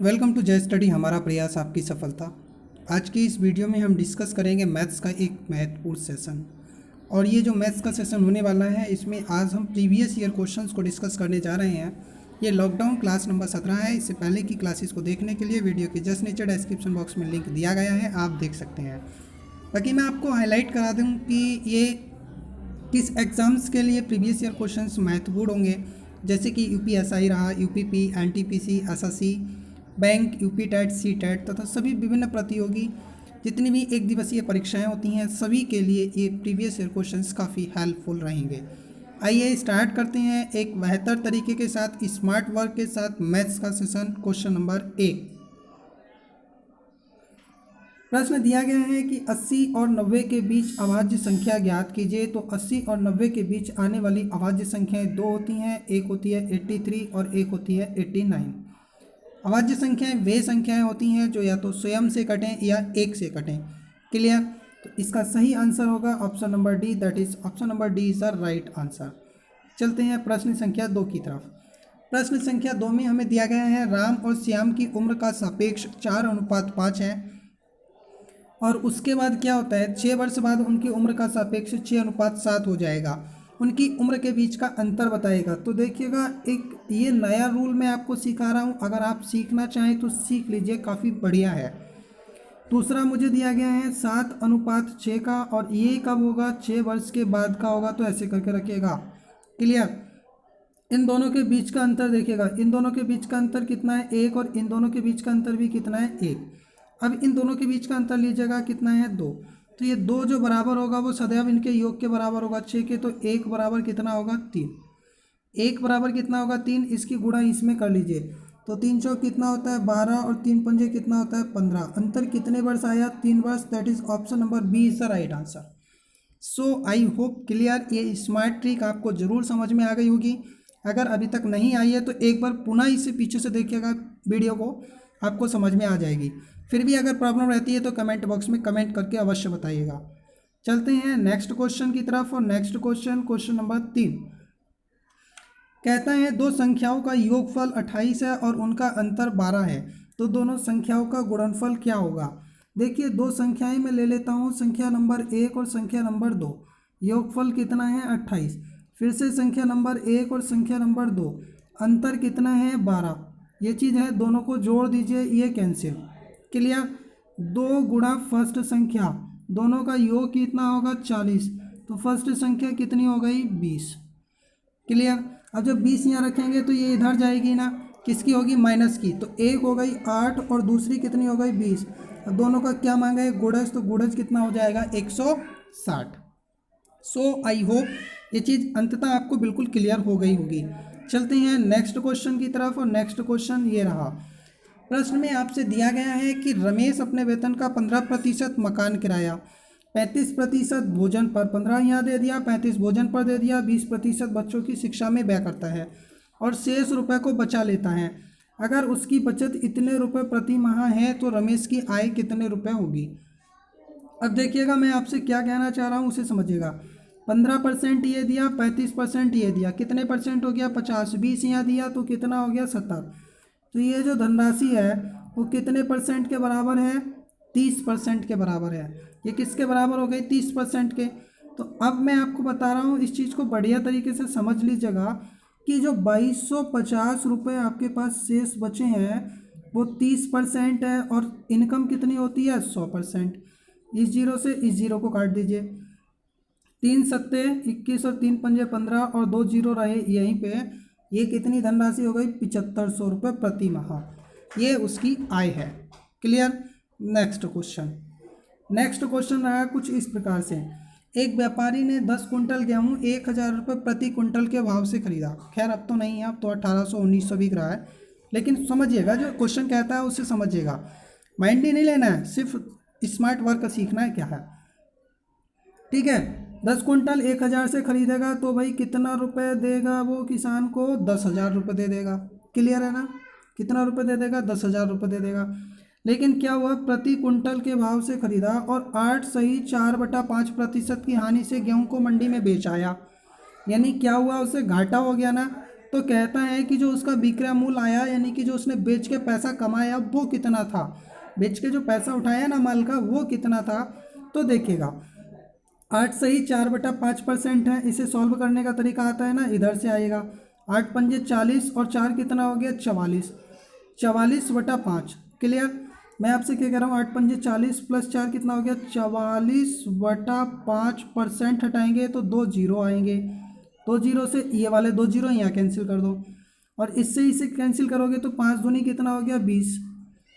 Welcome to जय study, हमारा प्रयास आपकी सफलता। आज की इस वीडियो में हम डिस्कस करेंगे मैथ्स का एक महत्वपूर्ण सेशन। और ये जो मैथ्स का सेशन होने वाला है, इसमें आज हम प्रीवियस ईयर क्वेश्चंस को डिस्कस करने जा रहे हैं। ये लॉकडाउन क्लास नंबर 17 है। इससे पहले की क्लासेस को देखने के लिए वीडियो के जस्ट नीचे डिस्क्रिप्शन बॉक्स में लिंक दिया गया है, आप देख सकते हैं। बाकी मैं आपको हाईलाइट करा दूँ कि ये किस एग्ज़ाम्स के लिए प्रीवियस ईयर क्वेश्चंस महत्वपूर्ण होंगे, जैसे कि यूपीएसआई रहा, UPP, NTPC, SSC, bank, UP TET, C TET तथा सभी विभिन्न प्रतियोगी जितनी भी एक दिवसीय परीक्षाएं होती हैं, सभी के लिए ये प्रीवियस ईयर क्वेश्चंस काफ़ी हेल्पफुल रहेंगे। आइए स्टार्ट करते हैं एक बेहतर तरीके के साथ, स्मार्ट वर्क के साथ मैथ्स का सेशन। क्वेश्चन नंबर 1, प्रश्न दिया गया है कि 80 और 90 के बीच अभाज्य संख्या ज्ञात कीजिए। तो 80 और 90 के बीच आने वाली अभाज्य संख्याएं दो होती हैं, एक होती है 83 और एक होती है 89। अभाज्य संख्याएं वे संख्याएं होती हैं जो या तो स्वयं से कटें या एक से कटें। क्लियर? तो इसका सही आंसर होगा option number D, that is option number D is the right answer. चलते हैं प्रश्न संख्या 2 की तरफ। प्रश्न संख्या 2 में हमें दिया गया है राम और श्याम की उम्र का सापेक्ष 4:5 है। और उसके बाद क्या होता है, 6 वर्ष बाद उनकी उम्र का सापेक्ष 6:7 हो जाएगा। उनकी उम्र के बीच का अंतर बताएगा। तो देखिएगा, एक ये नया रूल मैं आपको सिखा रहा हूँ, अगर आप सीखना चाहें तो सीख लीजिए, काफ़ी बढ़िया है। दूसरा मुझे दिया गया है 7:6 का, और ये कब होगा, 6 वर्ष के बाद का होगा। तो ऐसे करके रखिएगा। क्लियर? इन दोनों के बीच का अंतर देखिएगा, इन दोनों के बीच का अंतर कितना है, 1, और इन दोनों के बीच का अंतर भी कितना है, 1। अब इन दोनों के बीच का अंतर लीजिएगा, कितना है, 2। तो ये 2 जो बराबर होगा वो सदैव इनके योग के बराबर होगा, 6 के। तो 1 बराबर कितना होगा, 3। 1 बराबर कितना होगा, 3। इसकी गुणा इसमें कर लीजिए, तो 3 चौक कितना होता है, 12, और 3 पंजे कितना होता है, 15। अंतर कितने वर्ष आया, 3 वर्ष। That is option number B is the right answer. So I hope clear, ये स्मार्ट ट्रिक आपको ज़रूर समझ में आ गई होगी। अगर अभी तक नहीं आई है तो एक बार पुनः इसे पीछे से देखिएगा वीडियो को, आपको समझ में आ जाएगी। फिर भी अगर प्रॉब्लम रहती है तो कमेंट बॉक्स में कमेंट करके अवश्य बताइएगा। चलते हैं नेक्स्ट क्वेश्चन की तरफ। और नेक्स्ट क्वेश्चन नंबर 3 कहता है दो संख्याओं का योगफल 28 है और उनका अंतर 12 है, तो दोनों संख्याओं का गुणनफल क्या होगा। देखिए, दो संख्याएं मैं ले लेता हूं, संख्या नंबर 1 और संख्या नंबर 2। योगफल कितना है, 28। फिर से संख्या नंबर 1 और संख्या नंबर 2, अंतर कितना है, 12। ये चीज़ है, दोनों को जोड़ दीजिए, ये कैंसिल। क्लियर? 2 गुणा फर्स्ट संख्या, दोनों का योग कितना होगा, 40। तो फर्स्ट संख्या कितनी हो गई, 20। क्लियर? अब जब 20 यहाँ रखेंगे तो ये इधर जाएगी ना, किसकी होगी, माइनस की। तो एक हो गई 8 और दूसरी कितनी हो गई, 20। अब दोनों का क्या मांगा है, गुणज। तो गुणज कितना हो जाएगा, 160। सो आई होप ये चीज़ अंततः आपको बिल्कुल क्लियर हो गई होगी। चलते हैं नेक्स्ट क्वेश्चन की तरफ। और नेक्स्ट क्वेश्चन ये रहा। प्रश्न में आपसे दिया गया है कि रमेश अपने वेतन का 15% मकान किराया, 35% भोजन पर, 15 यहाँ दे दिया, 35 भोजन पर दे दिया, 20% बच्चों की शिक्षा में व्यय करता है और शेष रुपए को बचा लेता है। अगर उसकी बचत इतने रुपए प्रति माह है तो रमेश की आय कितने रुपए होगी। अब देखिएगा, मैं आपसे क्या कहना चाह रहा हूँ उसे समझिएगा। 15% ये दिया, 35% ये दिया, कितने परसेंट हो गया, 50। 20 यहाँ दिया तो कितना हो गया, 70। तो ये जो धनराशि है वो कितने परसेंट के बराबर है, 30% के बराबर है। ये किसके बराबर हो गई, 30% के। तो अब मैं आपको बता रहा हूँ, इस चीज़ को बढ़िया तरीके से समझ लीजिएगा कि जो 2250 रुपये आपके पास शेष बचे हैं वो 30% है, और इनकम कितनी होती है, 100%। इस जीरो से इस जीरो को काट दीजिए, 3 सत्ते 21 और 3 पंजे 15 और 2 जीरो रहे यहीं पे। ये कितनी धनराशि हो गई, 7500 रुपये प्रति माह। ये उसकी आय है। क्लियर? नेक्स्ट क्वेश्चन रहा कुछ इस प्रकार से। एक व्यापारी ने 10 कुंटल गेहूँ 1000 रुपये प्रति कुंटल के भाव से खरीदा। खैर अब तो नहीं है, अब तो 1800-1900 बिक रहा है, लेकिन समझिएगा जो क्वेश्चन कहता है उससे समझिएगा। माइंड ही नहीं लेना है, सिर्फ स्मार्ट वर्क सीखना है क्या है। ठीक है, 10 कुंटल 1000 से खरीदेगा तो भाई कितना रुपए देगा वो किसान को, 10,000 रुपये दे देगा। क्लियर है ना? कितना रुपए दे देगा, 10,000 रुपये दे देगा। लेकिन क्या हुआ, प्रति कुंटल के भाव से खरीदा और 8 सही 4/5% की हानि से गेहूं को मंडी में बेच आया। यानी क्या हुआ, उसे घाटा हो गया ना। तो कहता है कि जो उसका विक्रय मूल्य आया यानी कि जो उसने बेच के पैसा कमाया वो कितना था, बेच के जो पैसा उठाया ना माल का वो कितना था। तो देखिएगा 8 सही 4/5% है, इसे सॉल्व करने का तरीका आता है ना, इधर से आएगा 8 पंजे 40 और 4 कितना हो गया 44, 44/5। क्लियर। मैं आपसे क्या कह रहा हूँ 8 पंजे 40 प्लस 4 कितना हो गया 44/5%, हटाएंगे तो 2 जीरो आएंगे, 2 जीरो से ये वाले 2 जीरो यहाँ कैंसिल कर दो और इससे इसे कैंसिल करोगे तो 5 दूनी कितना हो गया 20,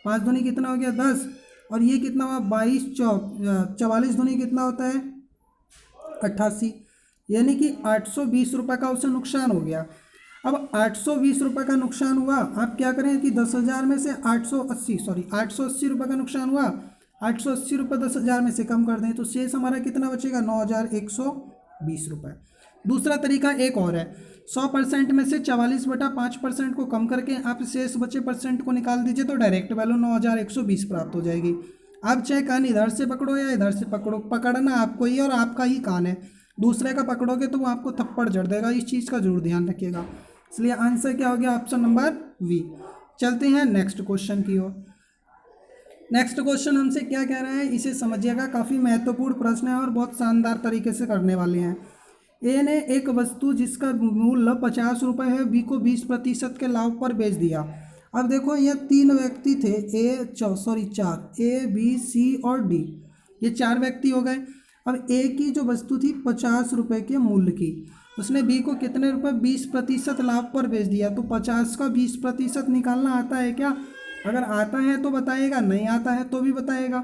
5 दूनी कितना हो गया 10 और ये कितना हुआ 22 चौक 44 दूनी कितना होता है 88, यानी कि 820 रुपये का उसे नुकसान हो गया। अब 820 रुपये का नुकसान हुआ, आप क्या करें कि 10,000 में से 880 रुपये का नुकसान हुआ, 880 रुपये 10,000 में से कम कर दें तो शेष हमारा कितना बचेगा 9,120 रुपये। दूसरा तरीका एक और है, 100% में से 44/5% को कम करके आप शेष बचे परसेंट को निकाल दीजिए तो डायरेक्ट वैल्यू 9,120 प्राप्त हो जाएगी। आप चाहे कान इधर से पकड़ो या इधर से पकड़ो, पकड़ना आपको ही और आपका ही कान है, दूसरे का पकड़ोगे तो वो आपको थप्पड़ जड़ देगा, इस चीज़ का जरूर ध्यान रखिएगा। इसलिए आंसर क्या हो गया ऑप्शन नंबर वी। चलते हैं नेक्स्ट क्वेश्चन की ओर। नेक्स्ट क्वेश्चन हमसे क्या कह रहा है इसे समझिएगा, काफ़ी महत्वपूर्ण प्रश्न है और बहुत शानदार तरीके से करने वाले हैं। ए ने एक वस्तु जिसका मूल्य 50 रुपये है बी को 20% के लाभ पर बेच दिया। अब देखो ये 3 व्यक्ति थे, चार, ए बी सी और डी, ये 4 व्यक्ति हो गए। अब ए की जो वस्तु थी 50 रुपये के मूल्य की, उसने बी को कितने रुपए 20% लाभ पर बेच दिया। तो 50 का 20% निकालना आता है क्या? अगर आता है तो बताएगा, नहीं आता है तो भी बताएगा।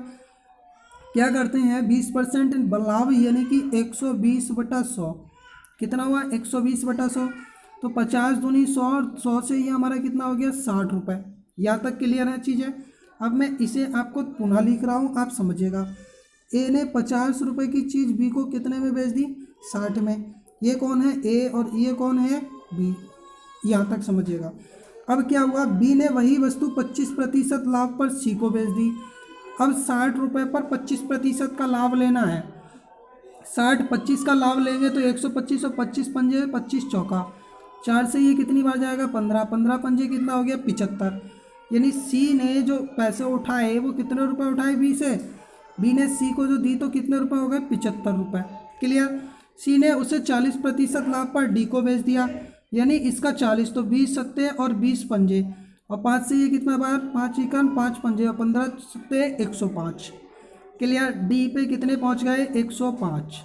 क्या करते हैं 20% लाभ यानी कि 120/100 कितना हुआ 120/100, तो 50 दूनी 100 और 100 से ये हमारा कितना हो गया 60 रुपये। यहाँ तक क्लियर है चीज़ें। अब मैं इसे आपको पुनः लिख रहा हूँ, आप समझिएगा। ए ने 50 रुपये की चीज़ बी को कितने में बेच दी 60 में। ये कौन है ए और ये कौन है बी, यहाँ तक समझिएगा। अब क्या हुआ बी ने वही वस्तु 25% लाभ पर सी को बेच दी। अब 60 रुपये पर 25% का लाभ लेना है। 60 25 का लाभ लेंगे तो 125 और 25 पंजे 25 चौका 4 से ये कितनी बार जाएगा 15, 15 पंजे कितना हो गया 75। यानी सी ने जो पैसे उठाए वो कितने रुपए उठाए बी से, बी ने सी को जो दी तो कितने रुपए हो गए 75 रुपये। क्लियर। सी ने उसे 40% लाभ पर डी को बेच दिया, यानी इसका 40 तो 20 सत्ते और 20 पंजे और 5 से ये कितना बार 5 इकन 5 पंजे और 15 सत्ते 105। क्लियर। डी पे कितने पहुंच गए 105,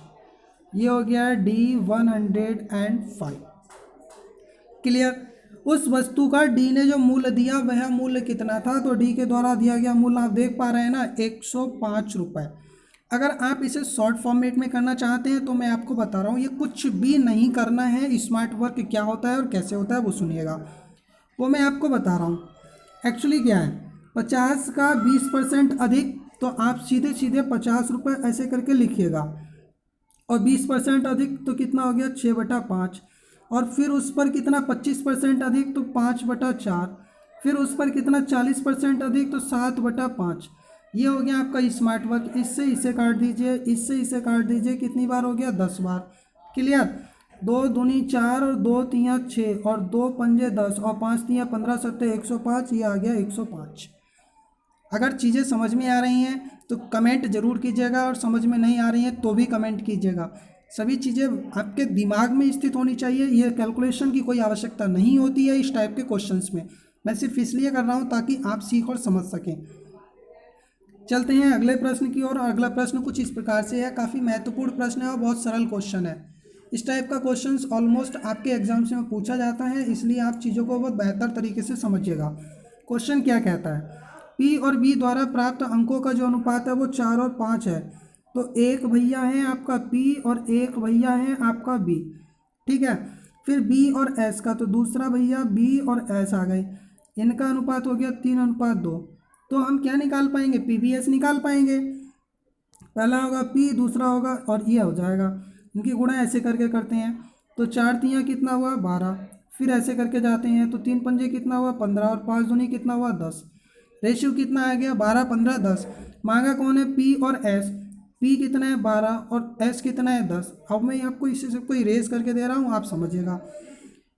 ये हो गया डी 105। क्लियर। उस वस्तु का डी ने जो मूल्य दिया वह मूल्य कितना था, तो डी के द्वारा दिया गया मूल्य आप देख पा रहे हैं ना 105 रुपये। अगर आप इसे शॉर्ट फॉर्मेट में करना चाहते हैं तो मैं आपको बता रहा हूँ ये कुछ भी नहीं करना है। स्मार्ट वर्क क्या होता है और कैसे होता है वो सुनिएगा, वो मैं आपको बता रहा हूँ। एक्चुअली क्या है 50 का 20% अधिक, तो आप सीधे सीधे 50 रुपये ऐसे करके लिखिएगा और 20% अधिक तो कितना हो गया 6/5 और फिर उस पर कितना 25% अधिक तो 5/4, फिर उस पर कितना 40% अधिक तो 7/5। ये हो गया आपका स्मार्ट वर्क। इससे इसे काट दीजिए, इससे इसे काट दीजिए, कितनी बार हो गया 10 बार। क्लियर। 2 दूनी 4 और 2 तियाँ 6 और 2 पंजे 10 और 5 तियाँ 15 सत्ते 105, ये आ गया 105। अगर चीज़ें समझ में आ रही हैं तो कमेंट जरूर कीजिएगा और समझ में नहीं आ रही हैं तो भी कमेंट कीजिएगा। सभी चीज़ें आपके दिमाग में स्थित होनी चाहिए, ये कैलकुलेशन की कोई आवश्यकता नहीं होती है इस टाइप के क्वेश्चंस में। मैं सिर्फ इसलिए कर रहा हूँ ताकि आप सीख और समझ सकें। चलते हैं अगले प्रश्न की ओर। अगला प्रश्न कुछ इस प्रकार से है, काफ़ी महत्वपूर्ण प्रश्न है और बहुत सरल क्वेश्चन है। इस टाइप का क्वेश्चंस ऑलमोस्ट आपके एग्जाम्स में पूछा जाता है, इसलिए आप चीज़ों को बहुत बेहतर तरीके से समझिएगा। क्वेश्चन क्या कहता है, पी और बी द्वारा प्राप्त अंकों का जो अनुपात है वो 4 और 5 है। तो एक भैया है आपका पी और एक भैया है आपका बी, ठीक है। फिर बी और एस का, तो दूसरा भैया बी और एस आ गए, इनका अनुपात हो गया 3:2। तो हम क्या निकाल पाएंगे पी बी एस निकाल पाएंगे। पहला होगा पी, दूसरा होगा और ये हो जाएगा, इनकी गुणा ऐसे करके करते हैं तो 4 तियाँ कितना हुआ 12, फिर ऐसे करके जाते हैं तो 3 पंजे कितना हुआ 15 और 5 दूनी कितना हुआ 10। रेशियो कितना आ गया 12 15 10। मांगा कौन है पी और एस, पी कितना है 12 और एस कितना है 10। अब मैं आपको इसी से कोई रेस करके दे रहा हूँ, आप समझिएगा।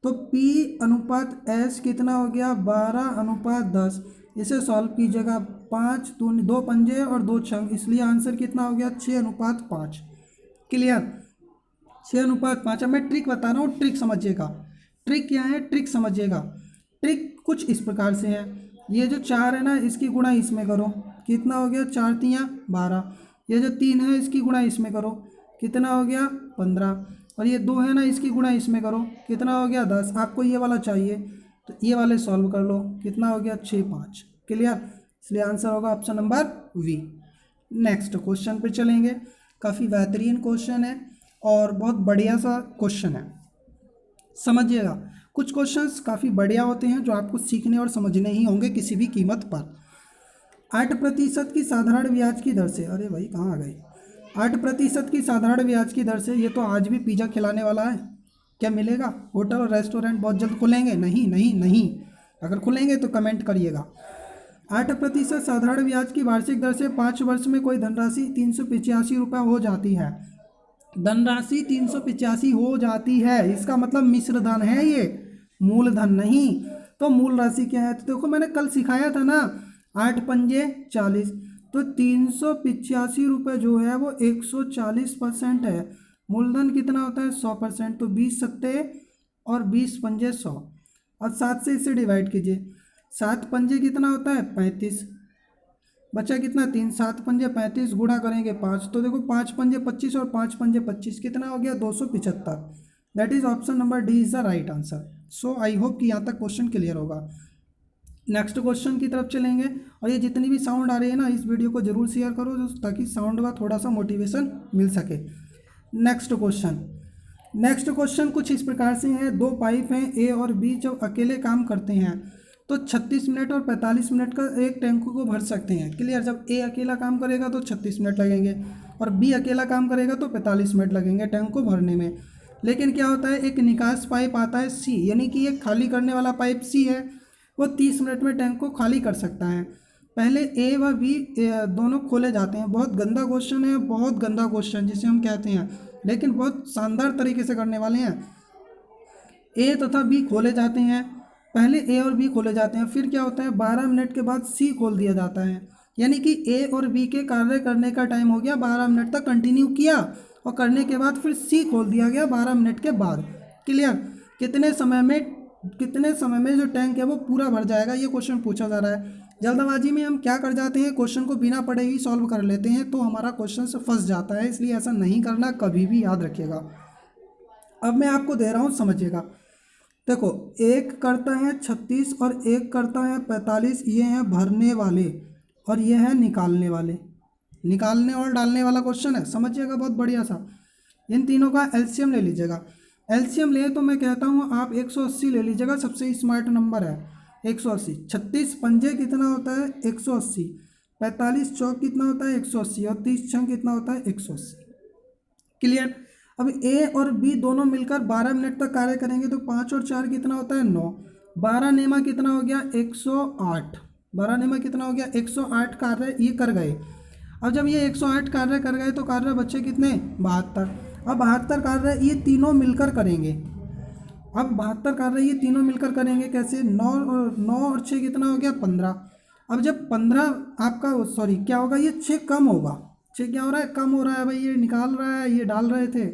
तो P अनुपात S कितना हो गया 12:10। इसे सॉल्व कीजिएगा, 5 दूनी 2 पंजे और 2 छंग, इसलिए आंसर कितना हो गया 6:5। क्लियर, 6:5। अब मैं ट्रिक बता रहा हूँ, ट्रिक समझिएगा। ट्रिक क्या है, ट्रिक समझिएगा। ट्रिक कुछ इस प्रकार से है, ये जो 4 है ना इसकी गुणा इसमें करो, कितना हो गया 4 तियाँ 12। ये जो 3 है इसकी गुणा इसमें करो, कितना हो गया 15। और ये 2 है ना इसकी गुणा इसमें करो, कितना हो गया 10। आपको ये वाला चाहिए तो ये वाले सॉल्व कर लो, कितना हो गया 6:5। क्लियर, इसलिए आंसर होगा option number B. Next question पे चलेंगे। काफ़ी बेहतरीन क्वेश्चन है और बहुत बढ़िया सा क्वेश्चन है, समझिएगा। कुछ क्वेश्चंस काफ़ी बढ़िया होते हैं जो आपको सीखने और समझने ही होंगे किसी भी कीमत पर। 8% की साधारण ब्याज की दर से, अरे भाई कहाँ आ गई, 8% की साधारण ब्याज की दर से, ये तो आज भी पिज़्ज़ा खिलाने वाला है, क्या मिलेगा? होटल और रेस्टोरेंट बहुत जल्द खुलेंगे? नहीं नहीं नहीं, अगर खुलेंगे तो कमेंट करिएगा। 8% साधारण ब्याज की वार्षिक दर से 5 वर्ष में कोई धनराशि 385 रुपये हो जाती है। धनराशि 385 हो जाती है, इसका मतलब मिश्र धन है ये, मूलधन नहीं। तो मूल राशि क्या है? तो देखो मैंने कल सिखाया था ना, 8 पंजे 40, तो 385 रुपये जो है वो 140% है। मूलधन कितना होता है 100%, तो 20 सत्ते और 20 पंजे 100। अब 7 से इसे डिवाइड कीजिए, 7 पंजे कितना होता है 35, बचा कितना 3, 7 पंजे 35, गुणा करेंगे 5, तो देखो 5 पंजे 25 और 5 पंजे 25, कितना हो गया 275। That is option number D is the right answer. So I hope कि यहाँ तक क्वेश्चन क्लियर होगा। नेक्स्ट क्वेश्चन की तरफ चलेंगे, और ये जितनी भी साउंड आ रही है ना इस वीडियो को जरूर शेयर करो ताकि साउंड का थोड़ा सा मोटिवेशन मिल सके। नेक्स्ट क्वेश्चन कुछ इस प्रकार से है, दो पाइप हैं ए और बी, जब अकेले काम करते हैं तो 36 मिनट और 45 मिनट का एक टैंक को भर सकते हैं। क्लियर, जब ए अकेला काम करेगा तो 36 मिनट लगेंगे और बी अकेला काम करेगा तो 45 मिनट लगेंगे टैंक को भरने में। लेकिन क्या होता है, एक निकास पाइप आता है सी, यानी कि एक खाली करने वाला पाइप सी है, वो 30 मिनट में टैंक को खाली कर सकता है। पहले ए व बी दोनों खोले जाते हैं। बहुत गंदा क्वेश्चन है, बहुत गंदा क्वेश्चन जिसे हम कहते हैं, लेकिन बहुत शानदार तरीके से करने वाले हैं। ए तथा बी खोले जाते हैं, पहले ए और बी खोले जाते हैं, फिर क्या होता है 12 मिनट के बाद सी खोल दिया जाता है, यानी कि ए और बी के कार्य करने का टाइम हो गया 12 मिनट तक कंटिन्यू किया और करने के बाद फिर सी खोल दिया गया 12 मिनट के बाद। क्लियर, कितने समय में जो टैंक है वो पूरा भर जाएगा, ये क्वेश्चन पूछा जा रहा है। जल्दबाजी में हम क्या कर जाते हैं, क्वेश्चन को बिना पढ़े ही सॉल्व कर लेते हैं, तो हमारा क्वेश्चन से फंस जाता है, इसलिए ऐसा नहीं करना, कभी भी याद रखिएगा। अब मैं आपको दे रहा हूँ, समझिएगा। देखो, एक करता है 36 और एक करता है 45, ये हैं भरने वाले और ये है निकालने वाले। निकालने और डालने वाला क्वेश्चन है, समझिएगा, बहुत बढ़िया सा। इन तीनों का एलसीएम ले लीजिएगा। एलसीएम ले तो मैं कहता हूँ आप 180 ले लीजिएगा, सबसे स्मार्ट नंबर है 180। 36 पंजे कितना होता है 180, 45 चौक कितना होता है 180 और 30 छंग कितना होता है 180। क्लियर। अब ए और बी दोनों मिलकर 12 मिनट तक कार्य करेंगे, तो 5 और 4 कितना होता है 9, 12 नेमा कितना हो गया 108, 12 नेमा कितना हो गया 108 कार्य ये कर गए। अब जब ये 108 कार्य कर गए तो कार्य बच्चे कितने 72। अब 72 कार्य ये तीनों मिलकर करेंगे। अब 72 कार्य ये तीनों मिलकर करेंगे कैसे, 9 और 6 कितना हो गया 15। अब जब 15 आपका सॉरी क्या होगा, ये 6 कम होगा, 6 क्या हो रहा है कम हो रहा है, भाई ये निकाल रहा है ये डाल रहे थे,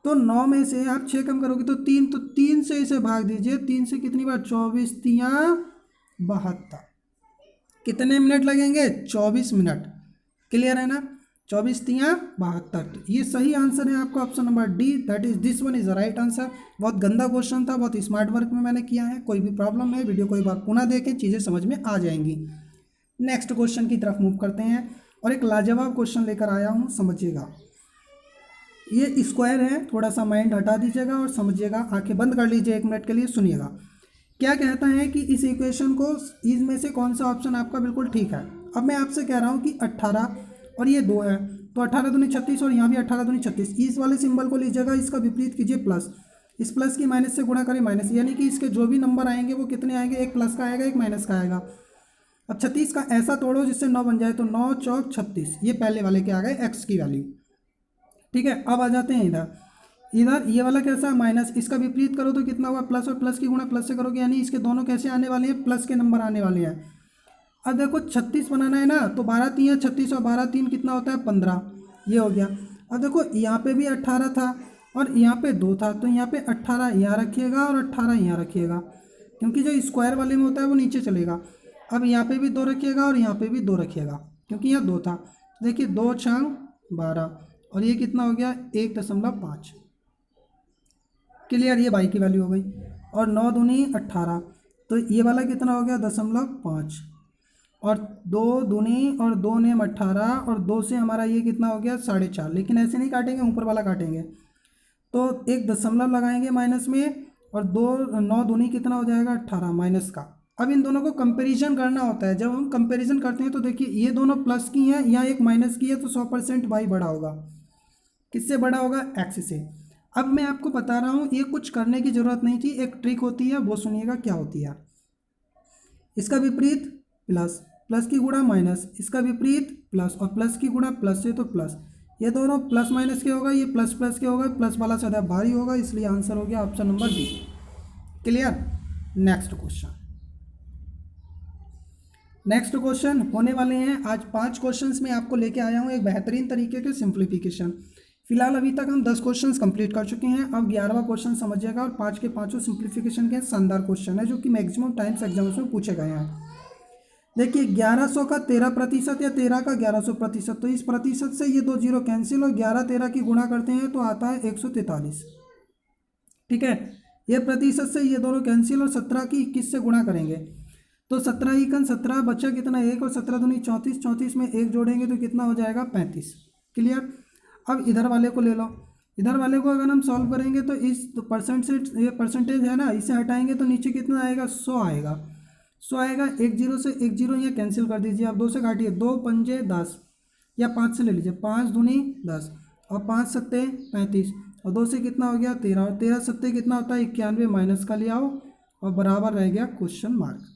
तो 9 में से आप 6 कम करोगे तो 3, तो 3 से इसे भाग दीजिए, 3 से कितनी बार 24 तियाँ 72, कितने मिनट लगेंगे 24 मिनट। क्लियर है ना, 24 तियाँ 72, तो ये सही आंसर है आपका option number D, that is this one is the right answer. बहुत गंदा क्वेश्चन था, बहुत स्मार्ट वर्क में मैंने किया है। कोई भी प्रॉब्लम है वीडियो को एक बार पुनः देखें, चीज़ें समझ में आ जाएंगी। नेक्स्ट क्वेश्चन की तरफ मूव करते हैं और एक लाजवाब क्वेश्चन लेकर आया हूँ, समझिएगा। ये स्क्वायर है, थोड़ा सा माइंड हटा दीजिएगा और समझिएगा, आंखें बंद कर लीजिए 1 मिनट के लिए, सुनिएगा। क्या कहता है कि इस इक्वेशन को इसमें से कौन सा ऑप्शन आपका बिल्कुल ठीक है। अब मैं आपसे कह रहा हूँ कि 18 और ये 2 है, तो 18 दूनी 36 और यहाँ भी 18 दूनी 36। इस वाले सिंबल को लीजिएगा, इसका विपरीत कीजिए प्लस, इस प्लस की माइनस से गुणा करें माइनस, यानी कि इसके जो भी नंबर आएंगे वो कितने आएंगे, एक प्लस का आएगा एक माइनस का आएगा। अब 36 का ऐसा तोड़ो जिससे 9 बन जाए, तो 9 चौक 36, ये पहले वाले के आ गए एक्स की वैल्यू। ठीक है, अब आ जाते हैं इधर, इधर ये वाला कैसा है माइनस, इसका विपरीत करो तो कितना होगा प्लस, और प्लस की गुणा प्लस से करोगे, यानी इसके दोनों कैसे आने वाले हैं, प्लस के नंबर आने वाले हैं। अब देखो 36 बनाना है ना, तो 12 3 36 और 12 3 कितना होता है 15, ये हो गया। अब देखो यहाँ पे भी 18 था और यहाँ पे 2 था, तो यहाँ पे 18 यहाँ रखिएगा और 18 यहाँ रखिएगा, क्योंकि जो स्क्वायर वाले में होता है वो नीचे चलेगा। अब यहाँ पे भी 2 रखिएगा और यहाँ पे भी 2 रखिएगा, क्योंकि यहाँ 2 था। तो देखिए 2 छंग 12 और ये कितना हो गया 1.5। क्लियर, ये बाई की वैल्यू हो गई। और 9 दूनी 18, तो ये वाला कितना हो गया 0.5, और 2 दूनी और 2 नेम 18, और 2 से हमारा ये कितना हो गया 4.5। लेकिन ऐसे नहीं काटेंगे, ऊपर वाला काटेंगे, तो एक दशमलव लगाएंगे माइनस में, और 9 दूनी कितना हो जाएगा 18 माइनस का। अब इन दोनों को कंपैरिजन करना होता है। जब हम कंपैरिजन करते हैं तो देखिए ये दोनों प्लस की हैं, यहाँ एक माइनस की है, तो 100% वाई बड़ा होगा। किससे बड़ा होगा, एक्स से। अब मैं आपको बता रहा हूँ, ये कुछ करने की ज़रूरत नहीं थी, एक ट्रिक होती है, वो सुनिएगा क्या होती है। इसका विपरीत प्लस, प्लस की गुणा माइनस, इसका विपरीत प्लस, और प्लस की गुणा प्लस से तो प्लस, ये दोनों प्लस माइनस के होगा, ये प्लस प्लस के होगा, प्लस वाला ज़्यादा भारी होगा, इसलिए आंसर हो गया option number B. Clear. Next question, next question होने वाले हैं आज 5 क्वेश्चंस में आपको लेके आया हूँ एक बेहतरीन तरीके के सिंप्लीफिकेशन। फिलहाल अभी तक हम 10 क्वेश्चंस कंप्लीट कर चुके हैं, अब 11वां क्वेश्चन समझिएगा, और 5 के 5 सिंप्लीफिकेशन के शानदार क्वेश्चन है जो कि मैक्सिमम टाइम्स एग्जाम्स में पूछे गए हैं। देखिए 1100 का 13% या 13 का 1100%, तो इस प्रतिशत से ये 2 जीरो कैंसिल, और 11 13 की गुणा करते हैं तो आता है 143। ठीक है, ये प्रतिशत से ये दोनों कैंसिल, और 17 की 21 से गुणा करेंगे तो 17 इकन 17 बच्चा कितना 1, और 17 दूनी 34, 34 में 1 जोड़ेंगे तो कितना हो जाएगा 35। क्लियर। अब इधर वाले को ले लो, इधर वाले को अगर हम सॉल्व करेंगे तो इस परसेंट से, ये परसेंटेज है ना, इसे हटाएंगे तो नीचे कितना आएगा 100 आएगा, 100 आएगा। 1 जीरो से 1 जीरो यहाँ कैंसिल कर दीजिए, आप 2 से काटिए, 2 पंजे 10, या 5 से ले लीजिए, 5 दूनी 10, और 5 सत्ते 35, और 2 से कितना हो गया 13, और 13 सत्ते कितना होता है 91, माइनस का ले आओ, और बराबर रह गया क्वेश्चन मार्क।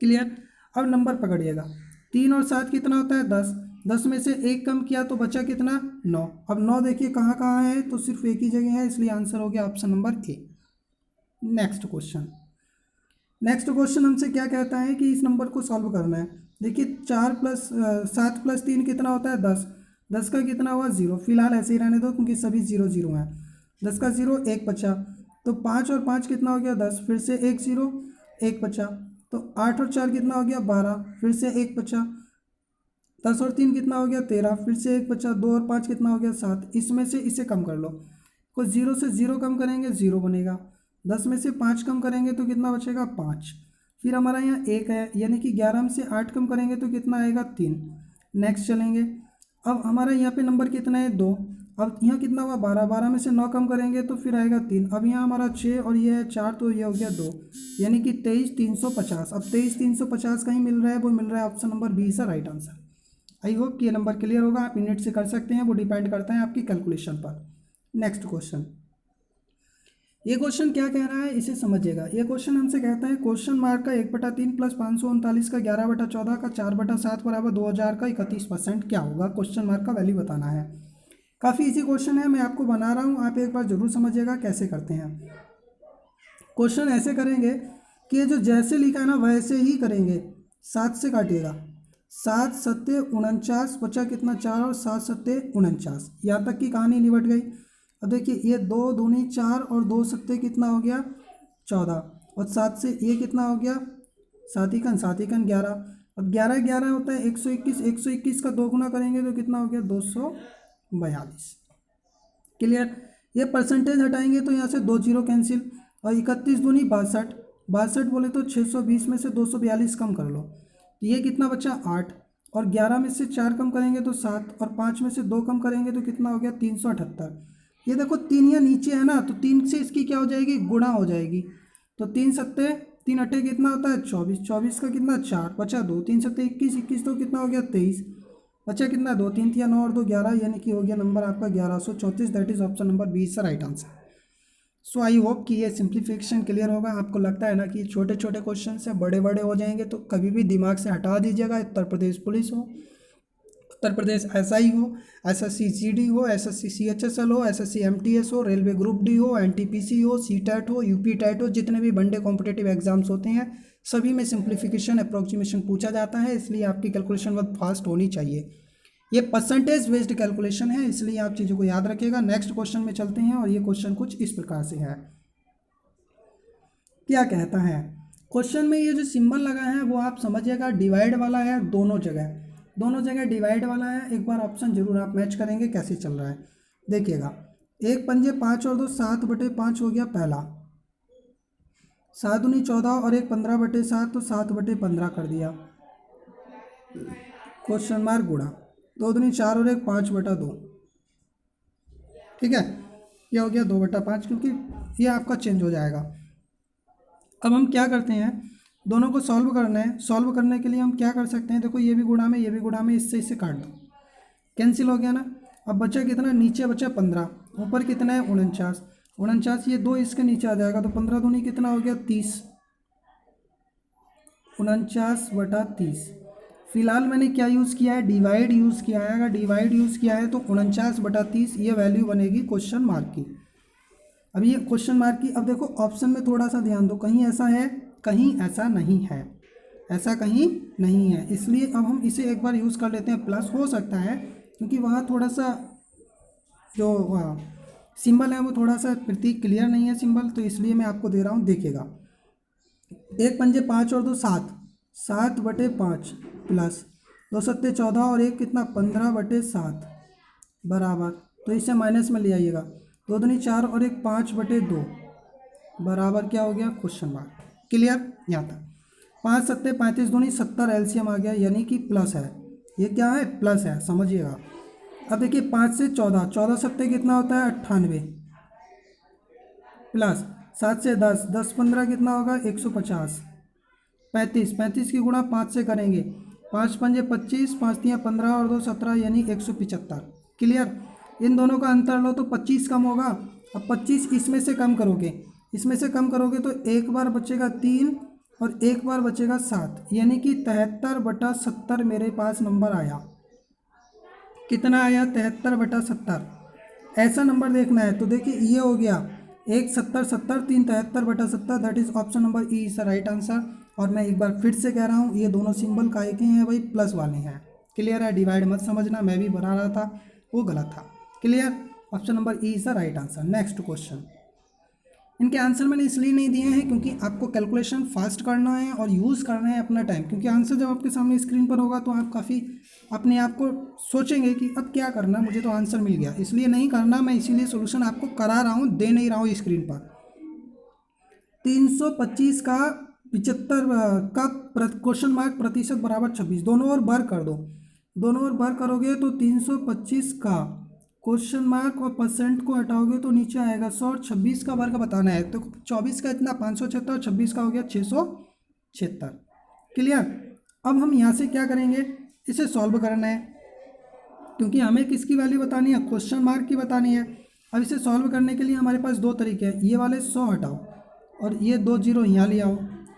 क्लियर। अब नंबर पकड़िएगा, 3 और 7 कितना होता है 10, 10 में से 1 कम किया तो बचा कितना 9। अब 9 देखिए कहाँ कहाँ है, तो सिर्फ एक ही जगह है, इसलिए आंसर हो गया option number A. Next question, next question हमसे क्या कहता है कि इस नंबर को सॉल्व करना है। देखिए 7 + 3 कितना होता है 10, 10 का कितना हुआ 0, फिलहाल ऐसे ही रहने दो क्योंकि सभी 0 0 हैं। 10 का 0 1 बचा, तो 5 और 5 कितना हो गया 10, फिर से 1 0 1 बचा, तो 8 और 4 कितना हो गया 12, फिर से 1 बचा। 10 और 3 कितना हो गया 13, फिर से 1 बचा। 2 और 5 कितना हो गया 7, इसमें से इसे कम कर लो, कुछ 0 से 0 कम करेंगे 0 बनेगा। 10 में से 5 कम करेंगे तो कितना बचेगा 5। फिर हमारा यहाँ 1 है, यानी कि 11 में से 8 कम करेंगे तो कितना आएगा 3। नेक्स्ट चलेंगे, अब हमारा यहाँ पे नंबर कितना है 2, अब यहाँ कितना हुआ 12, 12 में से 9 कम करेंगे तो फिर आएगा 3। अब यहाँ हमारा 6 और ये है 4, तो ये हो गया 2, यानी कि 23 350। अब 23 350 कहीं मिल रहा है, वो मिल रहा है ऑप्शन नंबर बी से राइट आंसर। आई होप कि ये नंबर क्लियर होगा, आप यूनिट से कर सकते हैं, वो डिपेंड करता है आपकी कैलकुलेशन पर। नेक्स्ट क्वेश्चन, ये क्वेश्चन क्या कह रहा है इसे समझिएगा। ये क्वेश्चन हमसे कहता है क्वेश्चन मार्क का 1/3 + 539 का 11/14 का 4/7 बराबर 2000 का 31% क्या होगा। क्वेश्चन मार्क का वैल्यू बताना है। काफ़ी इजी क्वेश्चन है, मैं आपको बना रहा हूँ, आप एक बार जरूर समझिएगा कैसे करते हैं। क्वेश्चन ऐसे करेंगे कि ये जो जैसे लिखा है ना वैसे ही करेंगे। 7 से काटिएगा, 7 सत्ते 49, बचा कितना 4, और 7 सत्ते 49, यहाँ तक की कहानी निपट गई। अब देखिए ये 2 दूनी 4, और 2 सत्ते कितना हो गया 14, और 7 से ये कितना हो गया 7 इकन 7 इकन 11। अब 11 11 होता है 121, 121 का 2 गुना करेंगे तो कितना हो गया 242। क्लियर। ये परसेंटेज हटाएंगे तो यहाँ से 2 जीरो कैंसिल, और 31 दूनी 62, 62 बोले तो 620 में से 242 कम कर लो, तो ये कितना बचा 8, और 11 में से 4 कम करेंगे तो 7, और 5 में से 2 कम करेंगे तो कितना हो गया 378। ये देखो 3 यहाँ नीचे है ना, तो 3 से इसकी क्या हो जाएगी गुणा हो जाएगी, तो 3 सत्ते 3 अट्ठे कितना होता है 24, 24 का कितना 4, बचा 2, 3 सत्ते 21, 21 तो कितना हो गया 23, बचा कितना 2 3 या 9 और 2 11, यानी कि हो गया नंबर आपका 1134। That is option number B is the right answer. So I hope कि ये सिंप्लीफिकेशन क्लियर होगा। आपको लगता है ना कि छोटे छोटे क्वेश्चन से बड़े बड़े हो जाएंगे, तो कभी भी दिमाग से हटा दीजिएगा। उत्तर प्रदेश पुलिस हो, उत्तर प्रदेश SI हो, SSC GD हो, SSC CHSL हो, SSC MTS हो, रेलवे ग्रुप डी हो, NTPC हो, CTET हो, UP टेट हो, जितने भी वनडे कॉम्पिटेटिव एग्जाम्स होते हैं सभी में सिंप्लीफिकेशन अप्रोक्सीमेशन पूछा जाता है, इसलिए आपकी कैलकुलेशन बहुत फास्ट होनी चाहिए। ये परसेंटेज बेस्ड कैलकुलेशन है, इसलिए आप चीज़ों को याद रखिएगा। नेक्स्ट क्वेश्चन में चलते हैं और ये क्वेश्चन कुछ इस प्रकार से है। क्या कहता है क्वेश्चन में, ये जो सिंबल लगा है वो आप समझिएगा डिवाइड वाला है, दोनों जगह डिवाइड वाला है। एक बार ऑप्शन जरूर आप मैच करेंगे कैसे चल रहा है, देखिएगा। एक पंजे 5 और 2 7/5 हो गया पहला, 7 दूनी 14 और एक 15/7 तो 7/15 कर दिया, क्वेश्चन मार्क गुणा 2 दूनी 4 और एक 5/2, ठीक है। यह हो गया 2/5 क्योंकि ये आपका चेंज हो जाएगा। अब हम क्या करते हैं, दोनों को सॉल्व करना है। सॉल्व करने के लिए हम क्या कर सकते हैं, देखो ये भी गुणा में ये भी गुणा में, इससे काट दो, कैंसिल हो गया ना। अब बचा कितना, नीचे बचा 15, ऊपर कितना है 49, ये 2 इसके नीचे आ जाएगा तो 15 दूनी कितना हो गया 30, 49/30। फिलहाल मैंने क्या यूज़ किया है, डिवाइड यूज़ किया है। अगर डिवाइड यूज़ किया है तो 49/30 ये वैल्यू बनेगी क्वेश्चन मार्क की। अब ये क्वेश्चन मार्क की, अब देखो ऑप्शन में थोड़ा सा ध्यान दो, कहीं ऐसा है कहीं ऐसा नहीं है, ऐसा कहीं नहीं है, इसलिए अब हम इसे एक बार यूज़ कर लेते हैं। प्लस हो सकता है क्योंकि वहाँ थोड़ा सा जो सिंबल है वो थोड़ा सा प्रतीक क्लियर नहीं है सिंबल, तो इसलिए मैं आपको दे रहा हूँ, देखिएगा। एक पंजे 5 और 2 7, 7/5 प्लस 2 सत्ते 14 और एक कितना 15/7 बराबर, तो इसे माइनस में ले आइएगा, 2 दूनी 4 और एक 5/2 बराबर क्या हो गया क्वेश्चन मार्क। क्लियर, यहाँ तक। 5 सत्ते 35 दूनी 70 एलसीएम आ गया, यानी कि प्लस है, ये क्या है प्लस है, समझिएगा। अब देखिए 5 से 14, 14 सत्ते कितना होता है 98 प्लस 7 से 10, 10 15 कितना होगा 150, 35 की गुणा 5 से करेंगे, 5 पंजे 25, 5 तियाँ 15 और 2 17 यानी 175। क्लियर, इन दोनों का अंतर लो तो 25 कम होगा। अब 25 इसमें से कम करोगे तो एक बार बचेगा 3 और एक बार बचेगा 7, यानी कि 73/70 मेरे पास नंबर आया। कितना आया 73/70। ऐसा नंबर देखना है तो देखिए ये हो गया 1 70 70 3 73/70, that is option number E is the right answer. और मैं एक बार फिर से कह रहा हूँ, ये दोनों सिंबल काहे के हैं भाई, प्लस वाले हैं। क्लियर है, डिवाइड मत समझना, मैं भी बना रहा था वो गलत था। Clear, option number E is the right answer. Next question, इनके आंसर मैंने इसलिए नहीं दिए हैं क्योंकि आपको कैलकुलेशन फास्ट करना है और यूज़ करना है अपना टाइम, क्योंकि आंसर जब आपके सामने स्क्रीन पर होगा तो आप काफ़ी अपने आप को सोचेंगे कि अब क्या करना, मुझे तो आंसर मिल गया, इसलिए नहीं करना। मैं इसीलिए सोल्यूशन आपको करा रहा हूँ, दे नहीं रहा हूँ स्क्रीन पर। 325 का 75 का क्वेश्चन मार्क प्रतिशत बराबर 26, दोनों ओर भर कर दो, दोनों ओर भर करोगे तो 325 का क्वेश्चन मार्क और परसेंट को हटाओगे तो नीचे आएगा 100 और 26 का वर्ग बताना है, तो 24 का इतना 576 और 26 का हो गया 676। क्लियर, अब हम यहाँ से क्या करेंगे, इसे सॉल्व करना है क्योंकि हमें किसकी वैल्यू बतानी है, क्वेश्चन मार्क की बतानी है। अब इसे सॉल्व करने के लिए हमारे पास दो तरीके हैं, ये वाले 100 हटाओ और ये 2 0 यहाँ ले आओ,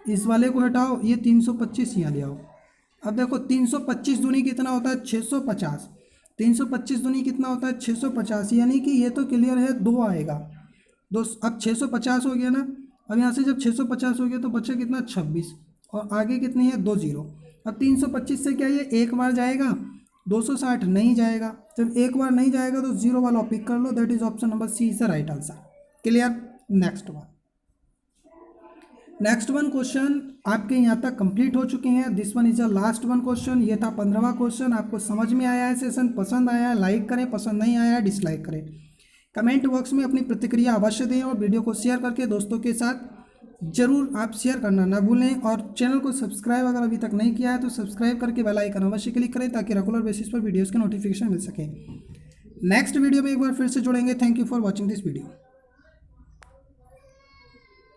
इस वाले को हटाओ, ये 325 यहाँ ले आओ। अब देखो 325 दूनी कितना होता है 650, 325 दूनी कितना होता है 650, यानी कि ये तो क्लियर है 2 आएगा, 2। अब 650 हो गया ना, अब यहाँ से जब 650 हो गया तो बचा कितना 26 और आगे कितनी है 2 0। अब 325 से क्या ये एक बार जाएगा, 260 नहीं जाएगा, जब एक बार नहीं जाएगा तो 0 वाला पिक कर लो, that is option number c is the right answer. Clear, next one question आपके यहाँ तक कंप्लीट हो चुके हैं। This one is the last one question, ये था 15वां क्वेश्चन। आपको समझ में आया है सेशन, पसंद आया है लाइक करें, पसंद नहीं आया है डिसलाइक करें। कमेंट बॉक्स में अपनी प्रतिक्रिया अवश्य दें और वीडियो को शेयर करके दोस्तों के साथ जरूर आप शेयर करना ना भूलें। और चैनल को सब्सक्राइब अगर अभी तक नहीं किया है तो सब्सक्राइब करके बेल आइकन अवश्य क्लिक करें ताकि रेगुलर बेसिस पर वीडियोज़ के नोटिफिकेशन मिल सके। नेक्स्ट वीडियो में एक बार फिर से जुड़ेंगे। Thank you for watching this video.